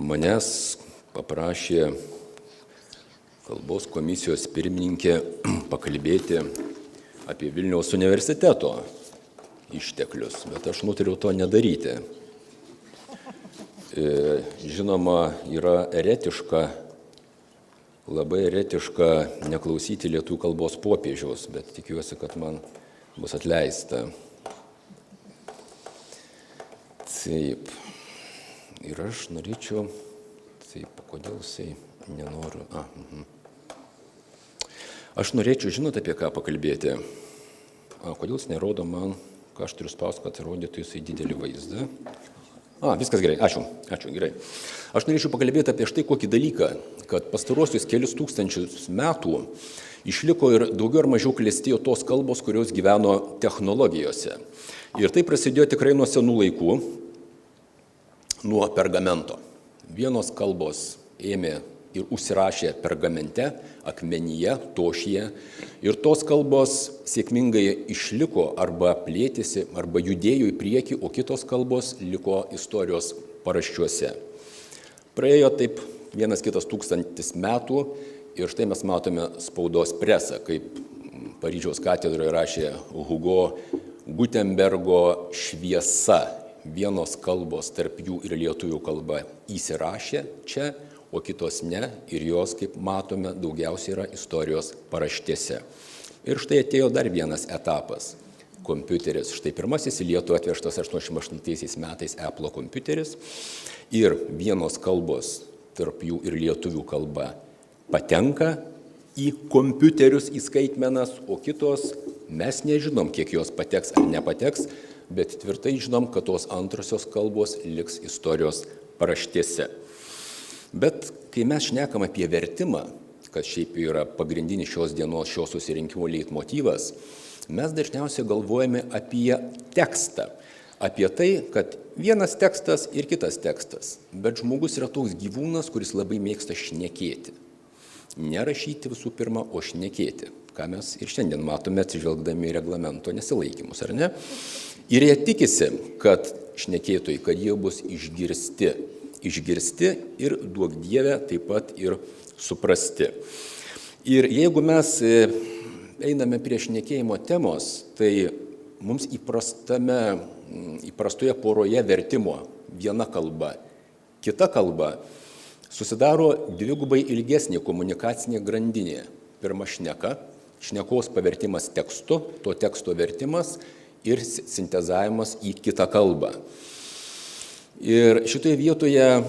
manęs paprašė kalbos komisijos pirmininkė pakalbėti apie Vilniaus universiteto išteklius, bet aš nutariau to nedaryti. Žinoma, yra eretiška, labai eretiška neklausyti lietuvių kalbos popiežiaus, bet tikiuosi, kad man bus atleista. Taip. Ir aš norėčiau, taip, kodėl jisai nenoriu. Aš norėčiau, žinot, apie ką pakalbėti. Kodėl jis nerodo man, ką aš turiu spausti, kad rodytų jisai didelį vaizdą. Viskas gerai, ačiū, gerai. Aš norėčiau pakalbėti apie štai kokį dalyką, kad pastaruosius kelius tūkstančius metų išliko ir daugiau ar mažiau klestėjo tos kalbos, kurios gyveno technologijose. Ir tai prasidėjo tikrai nuo senų laikų, nuo pergamento. Vienos kalbos ėmė ir užsirašė pergamente, akmenyje, tošyje. Ir tos kalbos sėkmingai išliko arba plėtėsi, arba judėjo į priekį, o kitos kalbos liko istorijos paraščiuose. Praėjo taip 1-2 metų ir štai mes matome spaudos presą, kaip Paryžiaus katedroje rašė Hugo Gutenbergo šviesa. Vienos kalbos tarp jų ir lietuvių kalba įsirašė čia, o kitos ne, ir jos, kaip matome, daugiausiai yra istorijos paraštėse. Ir štai atėjo dar vienas etapas – kompiuteris. Štai pirmasis į Lietuvą atvežtas 88 metais Apple kompiuteris ir vienos kalbos tarp jų ir lietuvių kalba patenka į kompiuterius, į skaitmenas, o kitos mes nežinom, kiek jos pateks ar nepateks, bet tvirtai žinom, kad tos antrosios kalbos liks istorijos paraštėse. Bet kai mes šnekam apie vertimą, kas šiaip yra pagrindinis šios dienos, šio susirinkimo leitmotyvas, mes dažniausiai galvojame apie tekstą, apie tai, kad vienas tekstas ir kitas tekstas, bet žmogus yra toks gyvūnas, kuris labai mėgsta šnekėti. Nerašyti visų pirma, o šnekėti, ką mes ir šiandien matome atsižvelgdami reglamento nesilaikymus, ar ne? Ir jie tikisi, kad šnekėtojai, kad jie bus išgirsti ir duok Dieve taip pat ir suprasti. Ir jeigu mes einame prie šnekėjimo temos, tai mums įprastoje poroje vertimo viena kalba, kita kalba susidaro dvigubai ilgesnė komunikacinė grandinė. Pirma šneka, šnekos pavertimas tekstu, to teksto vertimas ir sintezavimas į kitą kalbą. Ir šitoje vietoje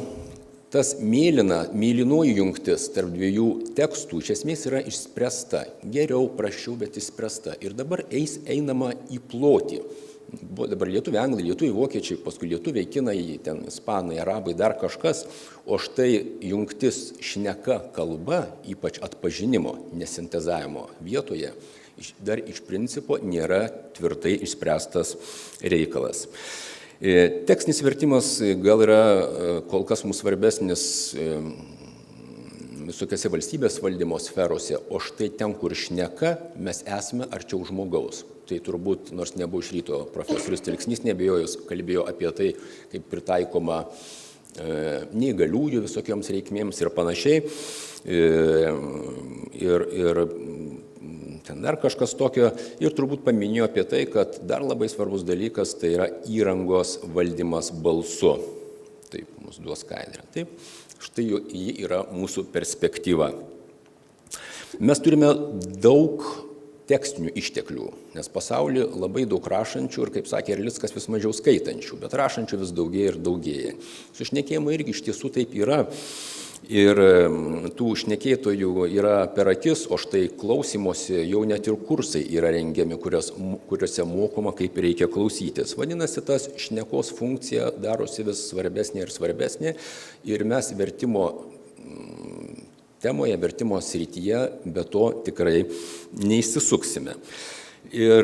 tas mėlynoji jungtis tarp dviejų tekstų iš esmės yra išspręsta. Geriau, prasčiau, bet išspręsta. Ir dabar einama į plotį. Dabar lietuviai, anglai, lietuviai, vokiečiai, paskui lietuviai, kinai, ten ispanai, arabai, dar kažkas. O štai jungtis šneka kalba, ypač atpažinimo, nesintezavimo vietoje, dar iš principo nėra tvirtai išspręstas reikalas. Tekstinis vertimas gal yra kol kas mums svarbesnis visokiose valstybės valdymo sferose, o štai ten, kur šneka, mes esame arčiau žmogaus. Tai turbūt, nors nebuvo iš ryto profesorius Telksnys, nebejojus, kalbėjo apie tai, kaip pritaikoma neįgaliųjų visokioms reikmėms ir panašiai. Ir ten dar kažkas tokio. Ir turbūt paminėjo apie tai, kad dar labai svarbus dalykas tai yra įrangos valdymas balsu. Taip, mūsų duos skaidrę. Taip, štai ji yra mūsų perspektyva. Mes turime daug tekstinių išteklių, nes pasaulyje labai daug rašančių ir, kaip sakė Erlickas, vis mažiau skaitančių, bet rašančių vis daugėja ir daugėja. Su šnekėjimu irgi iš tiesų taip yra. Ir tų šnekėtojų yra per akis, o štai klausymosi jau net ir kursai yra rengiami, kuriuose mokoma, kaip reikia klausytis. Vadinasi, tas šnekos funkcija darosi vis svarbesnė ir svarbesnė ir mes vertimo temoje, vertimo srityje be to tikrai neįsisuksime. Ir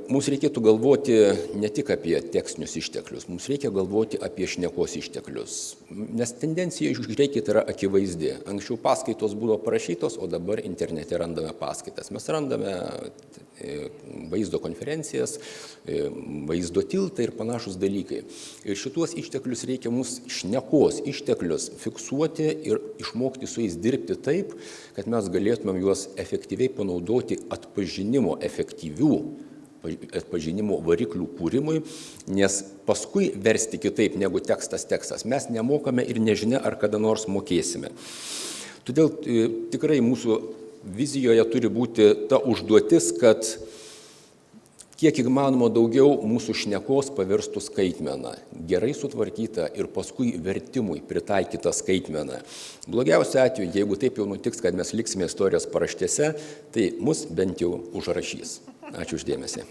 mums reikėtų galvoti ne tik apie tekstinius išteklius, mums reikia galvoti apie šnekos išteklius. Nes tendencija, žiūrėkit, yra akivaizdi. Anksčiau paskaitos buvo parašytos, o dabar internete randame paskaitas. Mes randame vaizdo konferencijas, vaizdo tiltą ir panašus dalykai. Ir šituos išteklius reikia mums šnekos išteklius fiksuoti ir išmokti su jais dirbti taip, kad mes galėtumėm juos efektyviai panaudoti atpažinimo variklių kūrimui, nes paskui versti kitaip negu tekstas mes nemokame ir nežinia, ar kada nors mokėsime. Todėl tikrai mūsų vizijoje turi būti ta užduotis, kad kiek įmanoma daugiau mūsų šnekos pavirstų skaitmeną, gerai sutvarkytą ir paskui vertimui pritaikytą skaitmeną. Blogiausia atveju, jeigu taip jau nutiks, kad mes liksime istorijos paraštėse, tai mus bent jau užrašys. Ačiū uždėmesį.